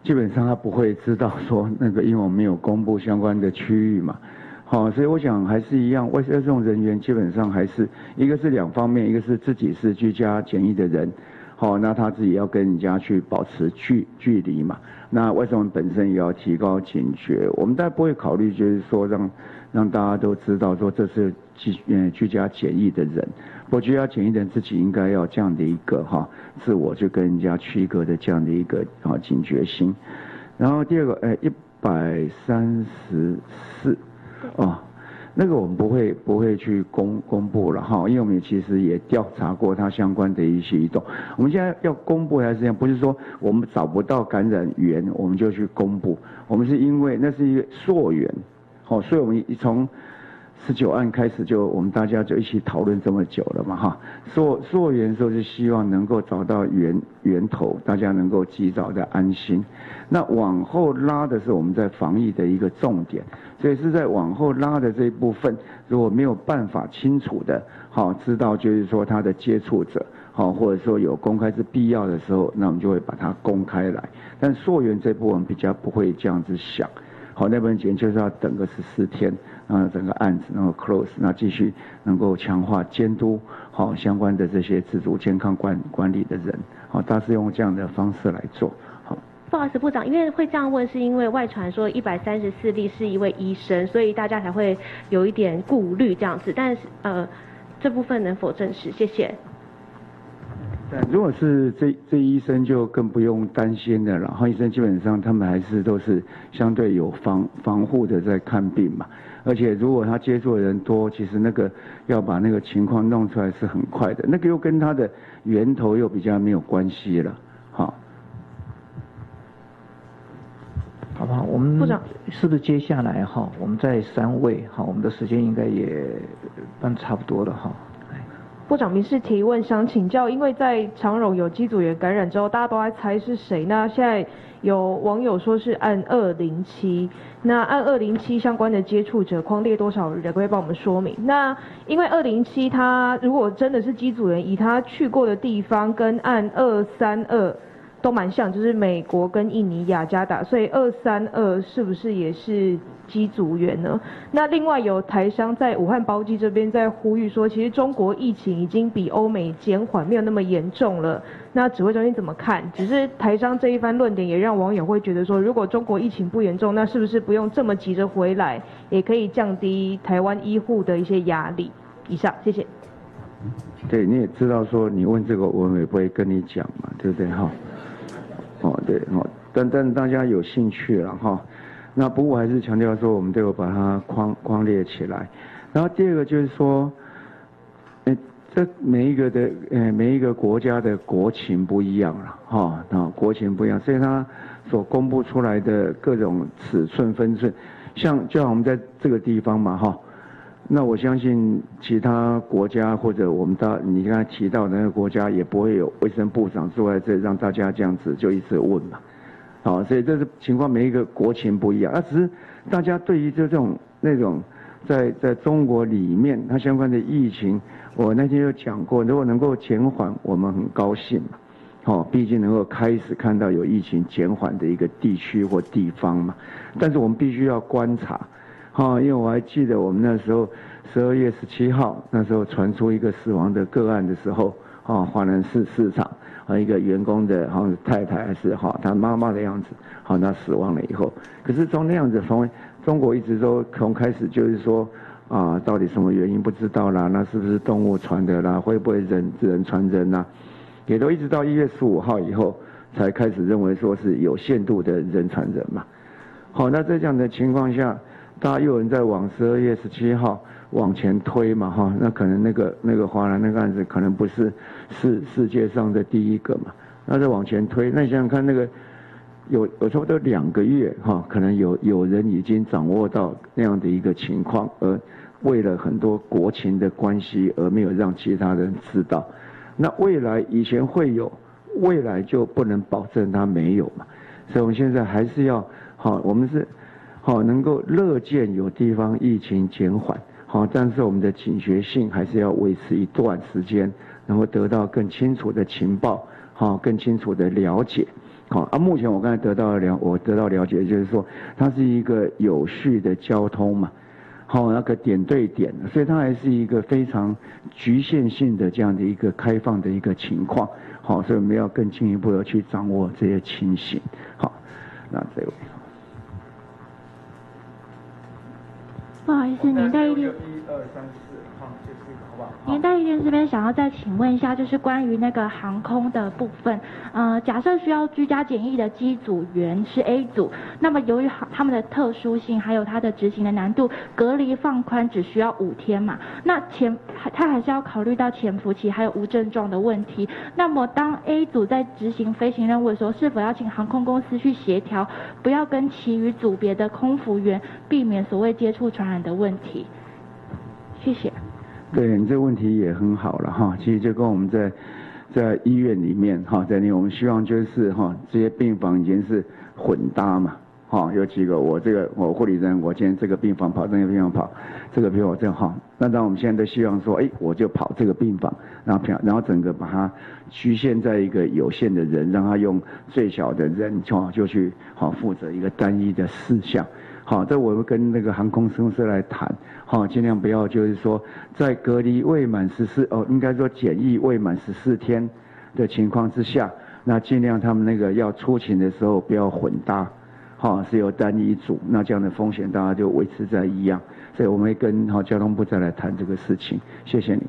基本上他不会知道说那个，因为我们没有公布相关的区域嘛，好，所以我想还是一样，外送人员基本上还是一个是2方面，一个是自己是居家检疫的人，好，那他自己要跟人家去保持距离嘛。那外送人本身也要提高警觉，我们当然不会考虑就是说让大家都知道说这是居家检疫的人，不过居家检疫的人自己应该要这样的一个自我就跟人家区隔的这样的一个警觉心。然后第二个134那个我们不会去公布了因为我们其实也调查过它相关的一些移动。我们现在要公布还是这样，不是说我们找不到感染源我们就去公布，我们是因为那是一个溯源，所以我们从19案开始我们大家就一起讨论这么久了嘛溯源的时候是希望能够找到源头，大家能够及早的安心。那往后拉的是我们在防疫的一个重点，所以是在往后拉的这一部分，如果没有办法清楚的知道就是说他的接触者或者说有公开是必要的时候，那我们就会把它公开来。但溯源这部分我们比较不会这样子想。那本检就是要等个14天，整个案子能够 close， 那继续能够强化监督相关的这些自主健康管理的人，大致用这样的方式来做。不好意思，部长，因为会这样问，是因为外传说134例是一位医生，所以大家才会有一点顾虑这样子。但是这部分能否证实？谢谢。如果是这医生就更不用担心的了，然后医生基本上他们还是都是相对有防护的在看病嘛，而且如果他接触的人多，其实那个要把那个情况弄出来是很快的，那个又跟他的源头又比较没有关系了，好不好？我们是不是接下来我们在3位我们的时间应该也办差不多了部长民事提问，想请教，因为在长荣有机组员感染之后，大家都在猜是谁。那现在有网友说是案207，那案207相关的接触者匡列多少人，可不可以帮我们说明？那因为207他如果真的是机组员，以他去过的地方跟案232都蛮像，就是美国跟印尼雅加达，所以232是不是也是机组员呢？那另外有台商在武汉包机这边在呼吁说，其实中国疫情已经比欧美减缓，没有那么严重了。那指挥中心怎么看？只是台商这一番论点也让网友会觉得说，如果中国疫情不严重，那是不是不用这么急着回来，也可以降低台湾医护的一些压力？以上，谢谢。对，你也知道说你问这个我们也不会跟你讲嘛，对不对对但大家有兴趣了那不过我还是强调说我们都有把它框列起来。然后第二个就是说这每一个国家的国情不一样了，国情不一样，所以它所公布出来的各种尺寸分寸，就像我们在这个地方嘛，那我相信其他国家或者你刚才提到的那个国家也不会有卫生部长坐在这让大家这样子就一直问嘛，所以这是情况，每一个国情不一样，只是大家对于那种在中国里面它相关的疫情，我那天就讲过，如果能够减缓，我们很高兴嘛，毕竟能够开始看到有疫情减缓的一个地区或地方嘛，但是我们必须要观察。因为我还记得我们那时候12月17号那时候传出一个死亡的个案的时候，华南市场一个员工的好像是太太还是他妈妈的样子，他死亡了以后，可是从那样子从中国一直都从开始就是说到底什么原因不知道啦，那是不是动物传的啦，会不会人传人啦，也都一直到1月15号以后才开始认为说是有限度的人传人嘛。那在这样的情况下，大家又有人在往12月17号往前推嘛，那可能那个华南那个案子可能不是世界上的第一个嘛，那再往前推，那你想想看，那个有差不多2个月可能有人已经掌握到那样的一个情况，而为了很多国情的关系而没有让其他人知道，那未来以前会有，未来就不能保证它没有嘛，所以我们现在还是要我们是能够乐见有地方疫情减缓，但是我们的警觉性还是要维持一段时间，能够得到更清楚的情报，更清楚的了解。目前我刚才得到了解，就是说它是一个有序的交通嘛，那个点对点，所以它还是一个非常局限性的这样的一个开放的一个情况，所以我们要更进一步的去掌握这些情形。那这位。不好意思，年代一点。1、2、3、4，好不好？年代一点这边想要再请问一下，就是关于那个航空的部分，假设需要居家检疫的机组员是 A 组，那么由于他们的特殊性，还有它的执行的难度，隔离放宽只需要5天嘛，那他还是要考虑到潜伏期还有无症状的问题。那么当 A 组在执行飞行任务的时候，是否要请航空公司去协调，不要跟其余组别的空服员避免所谓接触传染的问题？谢谢。对，你这个问题也很好了其实就跟我们在医院里面在我们希望就是这些病房已经是混搭嘛有几个我护理人，我今天这个病房跑，那个病房跑，这个病房这样那当然我们现在都希望说我就跑这个病房，然后整个把它局限在一个有限的人，让他用最小的人就去负责一个单一的事项。这我会跟那个航空公司来谈，尽量不要就是说在隔离未满应该说检疫未满14天的情况之下，那尽量他们那个要出勤的时候不要混搭，是由单一组，那这样的风险大家就维持在一样，所以我们会跟交通部再来谈这个事情。谢谢你。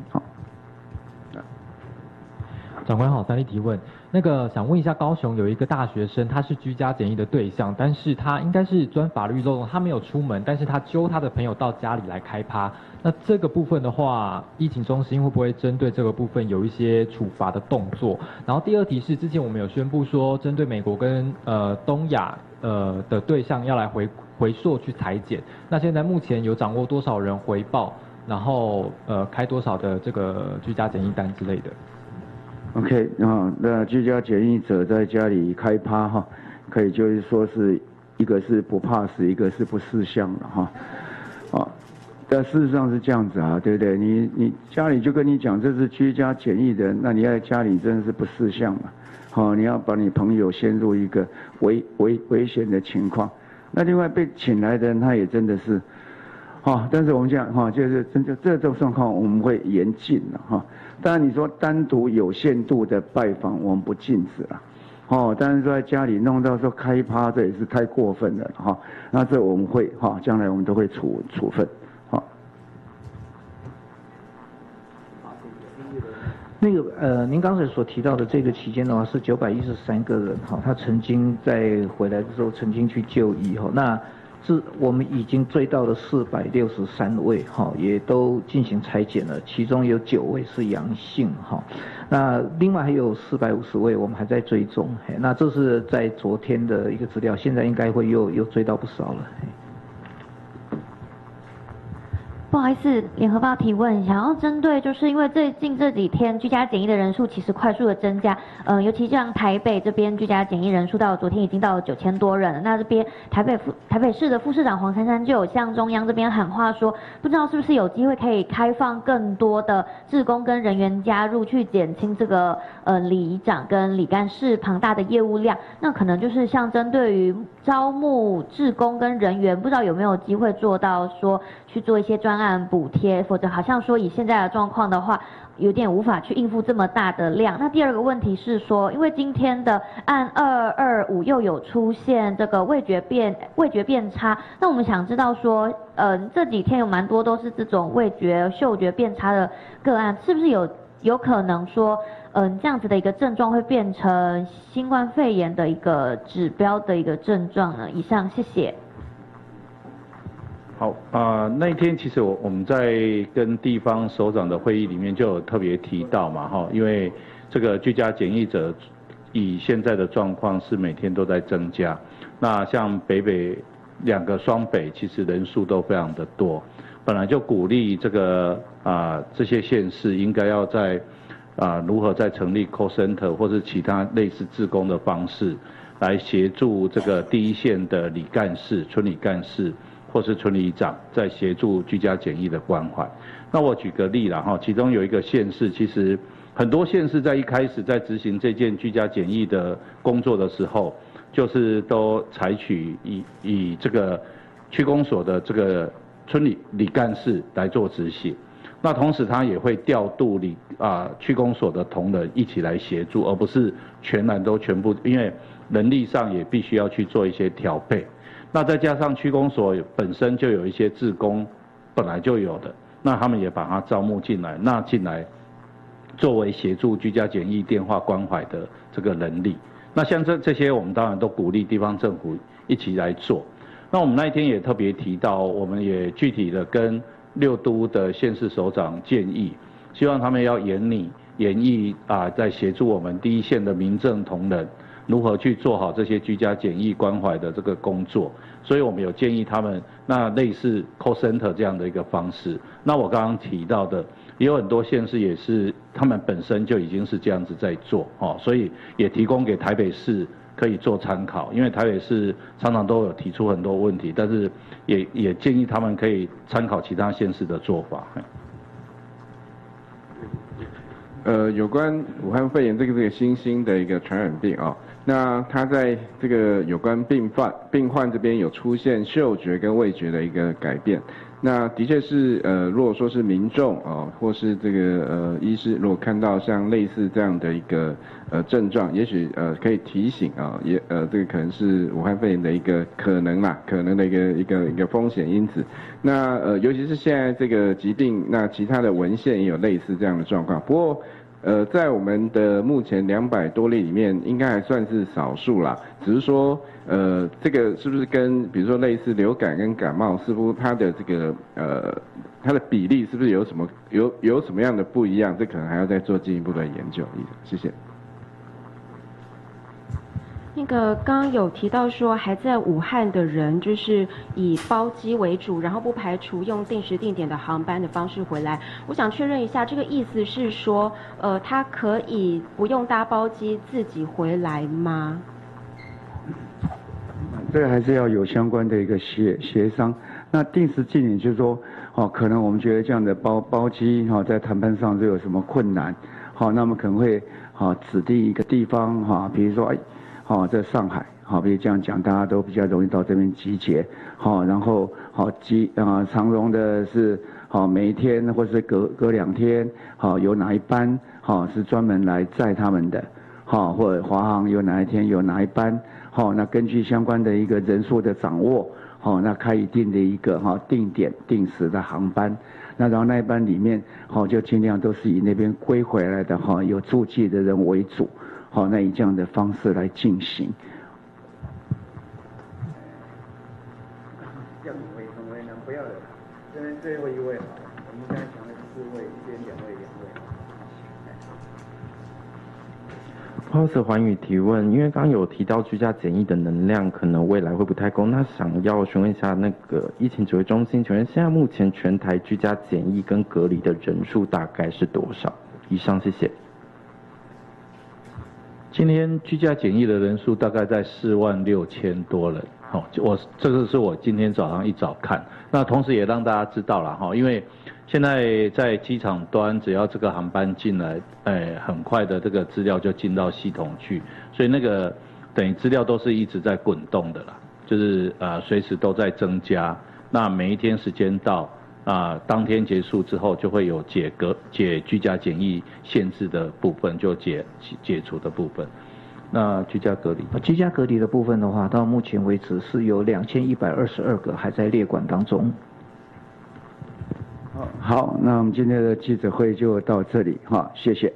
长官好，3例提问。那个想问一下，高雄有一个大学生，他是居家检疫的对象，但是他应该是钻法律漏洞，他没有出门，但是他揪他的朋友到家里来开趴。那这个部分的话，疫情中心会不会针对这个部分有一些处罚的动作？然后第二题是，之前我们有宣布说，针对美国跟东亚的对象要来回溯去采检，那现在目前有掌握多少人回报，然后开多少的这个居家检疫单之类的？OK 那居家检疫者在家里开趴可以就是说是一个是不怕死，一个是不识相的但事实上是这样子对不对？你家里就跟你讲这是居家检疫的，那你在家里真的是不识相嘛你要把你朋友陷入一个危险的情况。那另外被请来的人他也真的是但是我们讲就是真的这种状况我们会严禁当然你说单独有限度的拜访我们不禁止了但是说在家里弄到说开趴，这也是太过分了那这我们会将来我们都会处分那个您刚才所提到的这个期间的话是913个人他曾经在回来的时候曾经去就医那我们已经追到了463位，也都进行采检了，其中有9位是阳性，那另外还有450位我们还在追踪，那这是在昨天的一个资料，现在应该会又追到不少了。不好意思，联合报提问，想要针对就是因为最近这几天居家检疫的人数其实快速的增加，尤其像台北这边居家检疫人数到昨天已经到了9000多人了。那这边台北市的副市长黄珊珊就有向中央这边喊话说，不知道是不是有机会可以开放更多的志工跟人员加入，去减轻这个里长跟里干事庞大的业务量。那可能就是像针对于招募志工跟人员，不知道有没有机会做到说去做一些专案补贴，否则好像说以现在的状况的话，有点无法去应付这么大的量。那第二个问题是说，因为今天的案225又有出现这个味觉变差，那我们想知道说，这几天有蛮多都是这种味觉、嗅觉变差的个案，是不是有可能说，这样子的一个症状会变成新冠肺炎的一个指标的一个症状呢？以上，谢谢。好那一天其实我们在跟地方首长的会议里面就有特别提到嘛，因为这个居家检疫者以现在的状况是每天都在增加，那像北2个双北其实人数都非常的多，本来就鼓励这个这些县市应该要在如何再成立 call center 或是其他类似志工的方式来协助这个第一线的里干事、村里干事或是村里长在协助居家检疫的关怀。那我举个例啦，其中有一个县市，其实很多县市在一开始在执行这件居家检疫的工作的时候，就是都采取以这个区公所的这个村里干事来做执行。那同时他也会调度区公所的同仁一起来协助，而不是全部，因为人力上也必须要去做一些调配。那再加上区公所本身就有一些志工本来就有的，那他们也把它招募进来，那进来作为协助居家检疫电话关怀的这个能力。那像这些我们当然都鼓励地方政府一起来做。那我们那一天也特别提到，我们也具体的跟6都的县市首长建议，希望他们要研议在协助我们第一线的民政同仁如何去做好这些居家检疫关怀的这个工作，所以我们有建议他们那类似 call center 这样的一个方式。那我刚刚提到的，也有很多县市也是他们本身就已经是这样子在做，所以也提供给台北市可以做参考，因为台北市常常都有提出很多问题，但是也建议他们可以参考其他县市的做法。有关武汉肺炎这个新兴的一个传染病那它在这个有关病患这边有出现嗅觉跟味觉的一个改变，那的确是如果说是民众或是这个医师如果看到像类似这样的一个症状，也许可以提醒这个可能是武汉肺炎的一个可能的一个风险因子。那尤其是现在这个疾病，那其他的文献也有类似这样的状况，不过在我们的目前200多例里面，应该还算是少数啦。只是说，这个是不是跟比如说类似流感跟感冒，似乎它的这个它的比例是不是有什么样的不一样？这可能还要再做进一步的研究。谢谢。那个刚刚有提到说还在武汉的人就是以包机为主，然后不排除用定时定点的航班的方式回来。我想确认一下，这个意思是说，他可以不用搭包机自己回来吗？这个还是要有相关的一个协商。那定时定点就是说，可能我们觉得这样的包机在谈判上就有什么困难，那么可能会指定一个地方比如说在上海，比如这样讲，大家都比较容易到这边集结，然后长荣的是每一天或是隔2天，有哪一班是专门来载他们的，或者华航有哪一天有哪一班，那根据相关的一个人数的掌握，那开一定的一个定点定时的航班，那然后那一班里面就尽量都是以那边归回来的有住记的人为主。那以这样的方式来进行。这边最后一位，我们刚才讲的4位，这边2位。不好意思，寰宇提问，因为刚刚有提到居家检疫的能量可能未来会不太够，那想要询问一下那个疫情指挥中心，请问现在目前全台居家检疫跟隔离的人数大概是多少？以上，谢谢。今天居家检疫的人数大概在46000多人，这个是我今天早上一早看，那同时也让大家知道了因为现在在机场端，只要这个航班进来，很快的这个资料就进到系统去，所以那个等于资料都是一直在滚动的啦，就是随时都在增加。那每一天时间到当天结束之后，就会有解居家检疫限制的部分，就解除的部分。那居家隔离？居家隔离的部分的话，到目前为止是有2122个还在列管当中。好，那我们今天的记者会就到这里，谢谢。